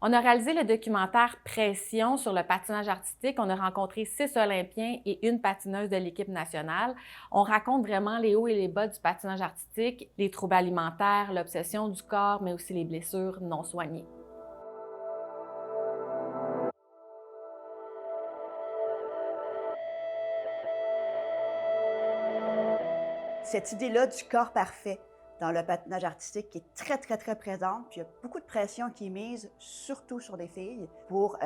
On a réalisé le documentaire Pression sur le patinage artistique. On a rencontré 6 Olympiens et une patineuse de l'équipe nationale. On raconte vraiment les hauts et les bas du patinage artistique, les troubles alimentaires, l'obsession du corps, mais aussi les blessures non soignées. Cette idée-là du corps parfait dans le patinage artistique qui est très, très, très présente. Puis il y a beaucoup de pression qui est mise, surtout sur les filles, pour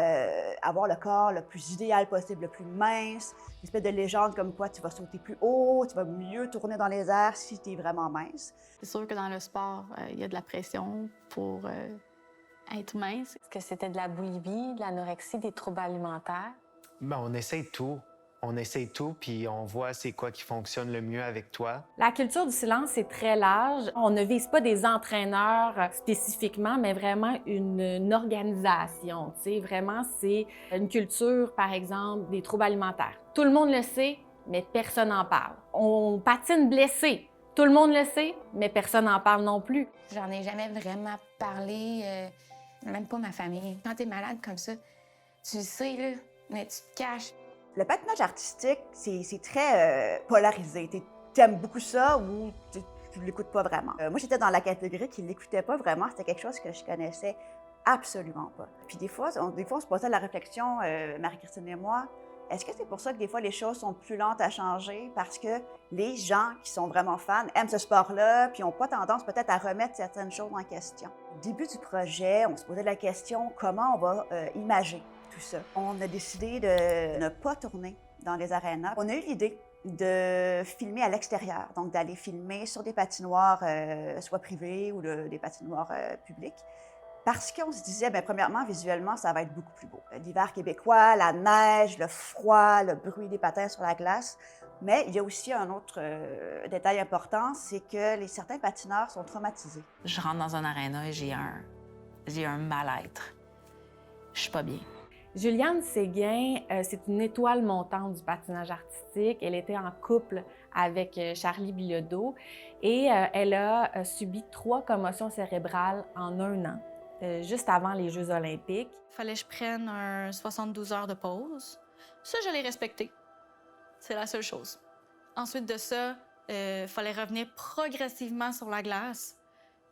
avoir le corps le plus idéal possible, le plus mince. Une espèce de légende comme quoi tu vas sauter plus haut, tu vas mieux tourner dans les airs si tu es vraiment mince. C'est sûr que dans le sport, il y a de la pression pour être mince. Est-ce que c'était de la boulimie, de l'anorexie, des troubles alimentaires? On essaye tout. On essaye tout, puis on voit c'est quoi qui fonctionne le mieux avec toi. La culture du silence, c'est très large. On ne vise pas des entraîneurs spécifiquement, mais vraiment une organisation. Tu sais, vraiment, c'est une culture, par exemple, des troubles alimentaires. Tout le monde le sait, mais personne n'en parle. On patine blessé. Tout le monde le sait, mais personne n'en parle non plus. J'en ai jamais vraiment parlé, même pas ma famille. Quand t'es malade comme ça, tu le sais, là, mais tu te caches. Le patinage artistique, c'est très polarisé. Tu aimes beaucoup ça ou tu ne l'écoutes pas vraiment. Moi, j'étais dans la catégorie qui ne l'écoutait pas vraiment. C'était quelque chose que je connaissais absolument pas. Puis des fois, on se posait la réflexion, Marie-Christine et moi, est-ce que c'est pour ça que des fois les choses sont plus lentes à changer parce que les gens qui sont vraiment fans aiment ce sport-là puis n'ont pas tendance peut-être à remettre certaines choses en question? Au début du projet, on se posait la question comment on va imager tout ça. On a décidé de ne pas tourner dans les arénas. On a eu l'idée de filmer à l'extérieur, donc d'aller filmer sur des patinoires soit privées ou des patinoires publiques. Parce qu'on se disait, bien, premièrement, visuellement, ça va être beaucoup plus beau. L'hiver québécois, la neige, le froid, le bruit des patins sur la glace. Mais il y a aussi un autre détail important, c'est que certains patineurs sont traumatisés. Je rentre dans un aréna et j'ai un mal-être. Je suis pas bien. Juliane Séguin, c'est une étoile montante du patinage artistique. Elle était en couple avec Charlie Bilodeau et elle a subi 3 commotions cérébrales en 1 an, juste avant les Jeux olympiques. Fallait que je prenne un 72 heures de pause. Ça, je l'ai respecté. C'est la seule chose. Ensuite de ça, fallait revenir progressivement sur la glace.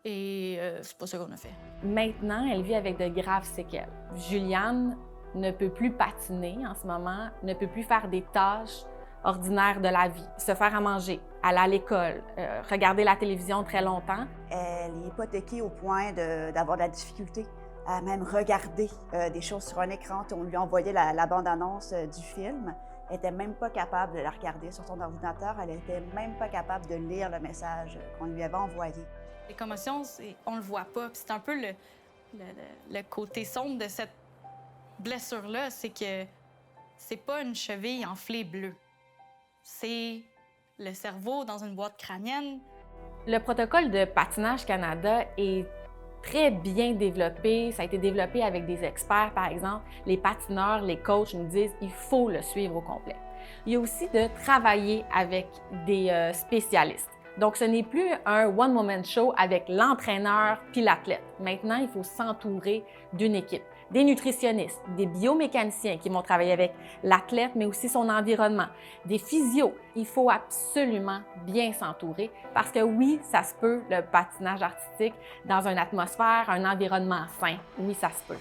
Et c'est pas ça qu'on a fait. Maintenant, elle vit avec de graves séquelles. Juliane ne peut plus patiner en ce moment, ne peut plus faire des tâches ordinaires de la vie, se faire à manger, aller à l'école, regarder la télévision très longtemps. Elle est hypothéquée au point d'avoir de la difficulté à même regarder des choses sur un écran. On lui envoyait la bande-annonce du film. Elle n'était même pas capable de la regarder sur son ordinateur. Elle n'était même pas capable de lire le message qu'on lui avait envoyé. Les commotions, on le voit pas. Puis c'est un peu le côté sombre de cette blessure-là, c'est que c'est pas une cheville enflée bleue. C'est le cerveau dans une boîte crânienne. Le protocole de Patinage Canada est très bien développé. Ça a été développé avec des experts, par exemple. Les patineurs, les coachs nous disent qu'il faut le suivre au complet. Il y a aussi de travailler avec des spécialistes. Donc, ce n'est plus un one-woman show avec l'entraîneur puis l'athlète. Maintenant, il faut s'entourer d'une équipe. Des nutritionnistes, des biomécaniciens qui vont travailler avec l'athlète, mais aussi son environnement, des physios. Il faut absolument bien s'entourer parce que oui, ça se peut, le patinage artistique, dans une atmosphère, un environnement sain. Oui, ça se peut.